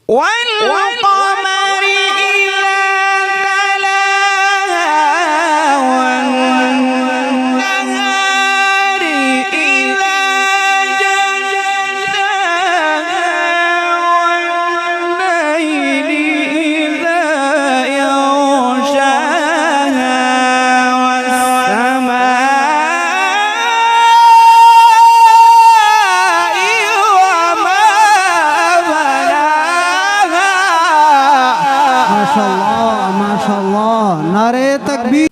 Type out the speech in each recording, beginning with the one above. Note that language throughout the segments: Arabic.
والقمر إذا تلاها والنهار إذا جلاها والليل إذا يغشاها والسماء माशाअल्लाह नारे तकबीर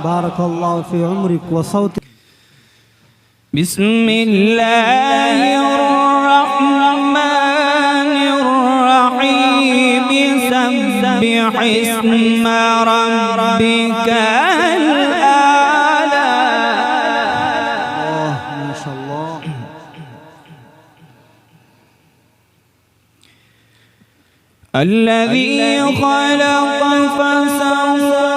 بارك الله في عمرك وصوتك. بسم الله الرحمن الرحيم سبح اسم ربك الأعلى. ما شاء الله. الذي خلق فسوى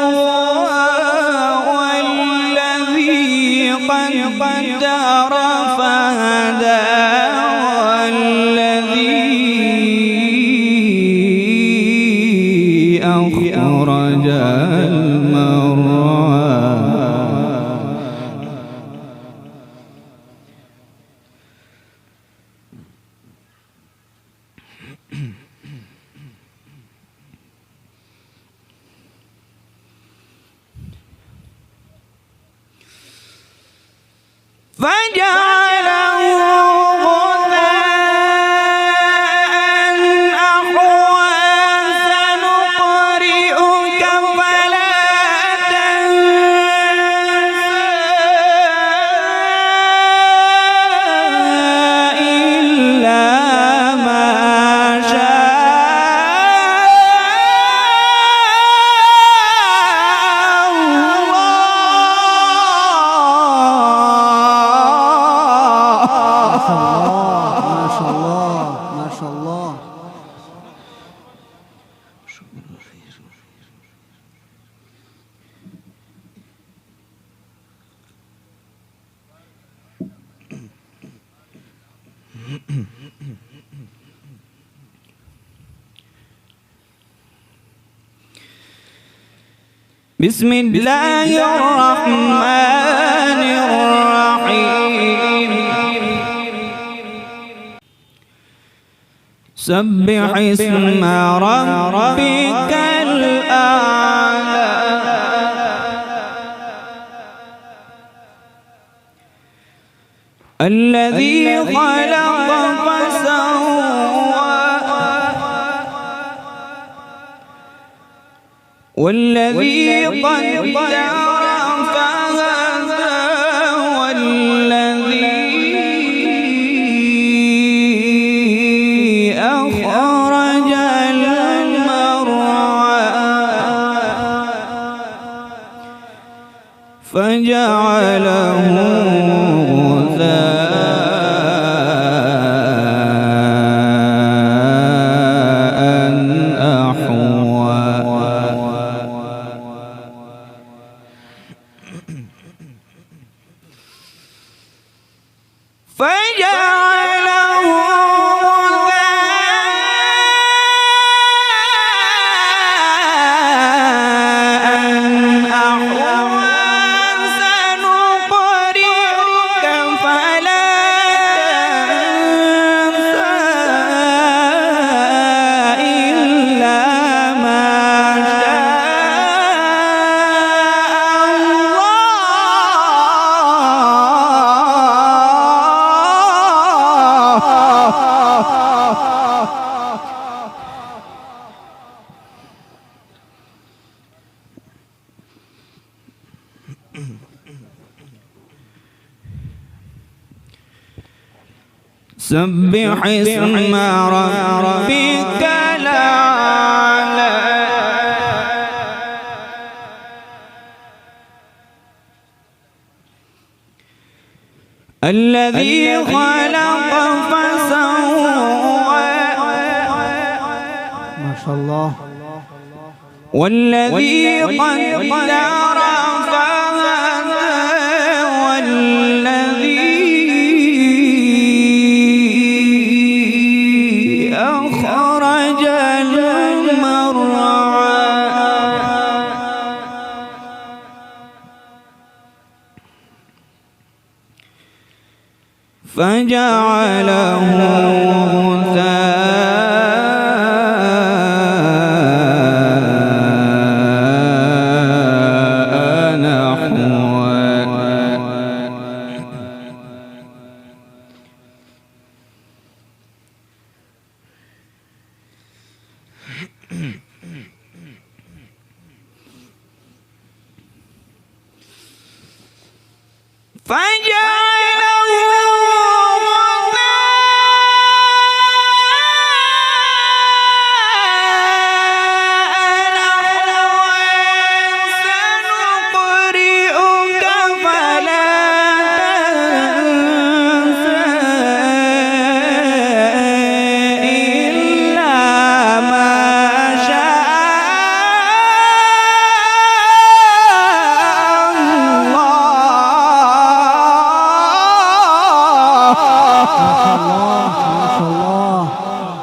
قدر فهدى والذي أخرج المرعى فجعله غثاء أحوى سنقرئك فلا تنسى إلا ما ما شاء الله. بسم الله الرحمن الرحيم سبح اسم ربك الأعلى. الذي خلق فسوى والذي قدر فهدى والذي أخرج المرعى فجعله فجعله غثاء أحوى سنقرئك فلا تنسى إلا ما سبح اسم ربك الأعلى الذي خلق فسوى ما شاء الله. والذي قدر فهدى والذي أخرج المرعى فجعله غثاء نحوا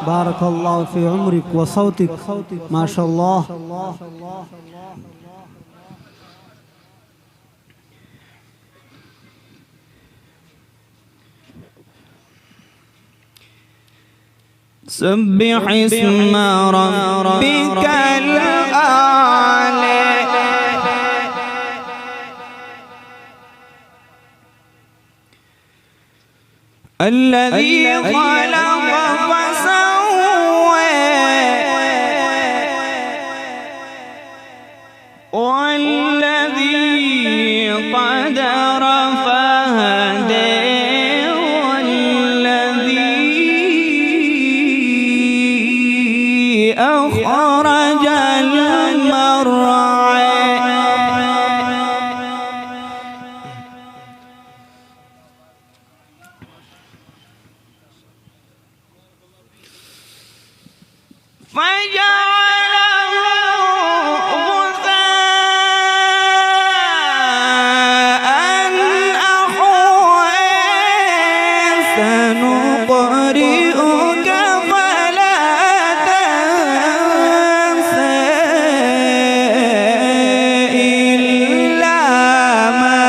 بارك الله في عمرك وصوتك. ما شاء الله. سبح اسم ربك الأعلى الذي خلق فسوى والذي قدر فهدى والذي أخرج المرعى فجعله غثاء أحوى سنقرئك فلا تنسى إلا ما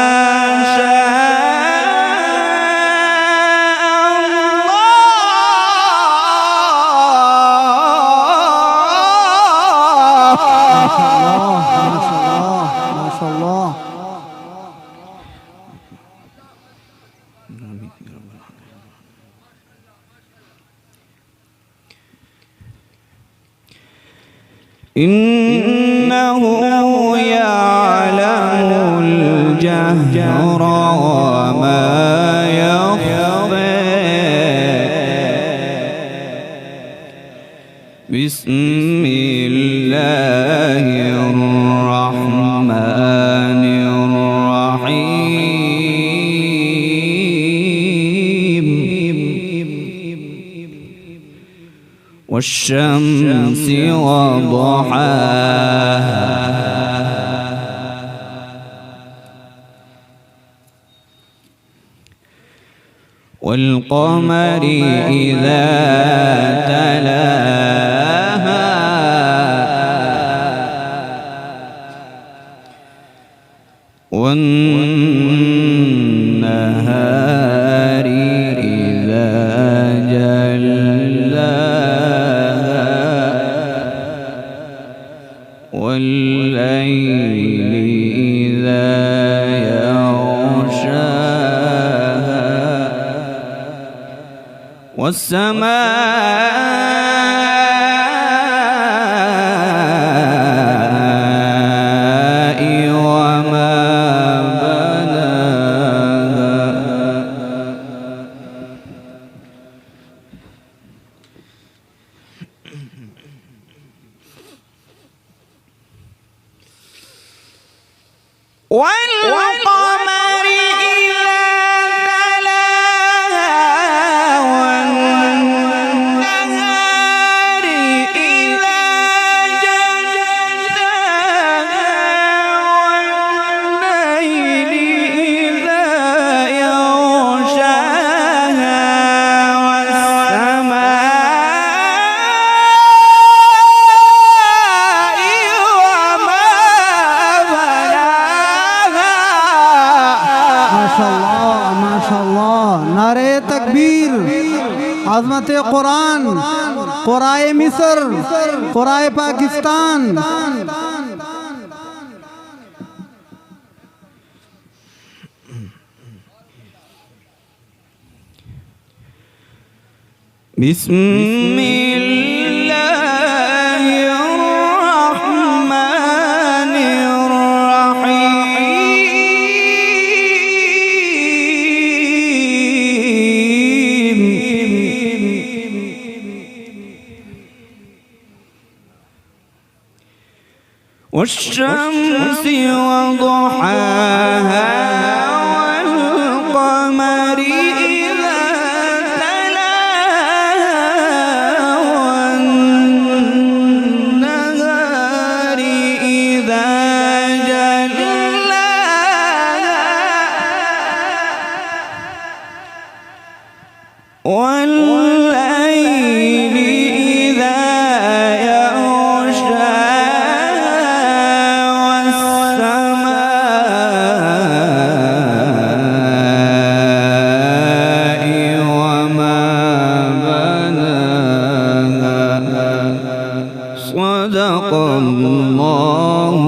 ما شاء الله. إنه يعلم الجهر وما يخفى بسم الله الرحمن الرحيم والشمس وضحاها والقمر إذا تلاها والنهار إذا جلاها والليل إذا يغشاها والسماء وما بناها والقمر إذا تلاها والنهار إذا جلاها والليل إذا يغشاها नारे तकबीर आज़मत कुरान कुराए मिस्र कुराए पाकिस्तान والشمس وضحاها والقمر إذا تلاها والنهار إذا جلاها والليل إذا يغشاها صدق الله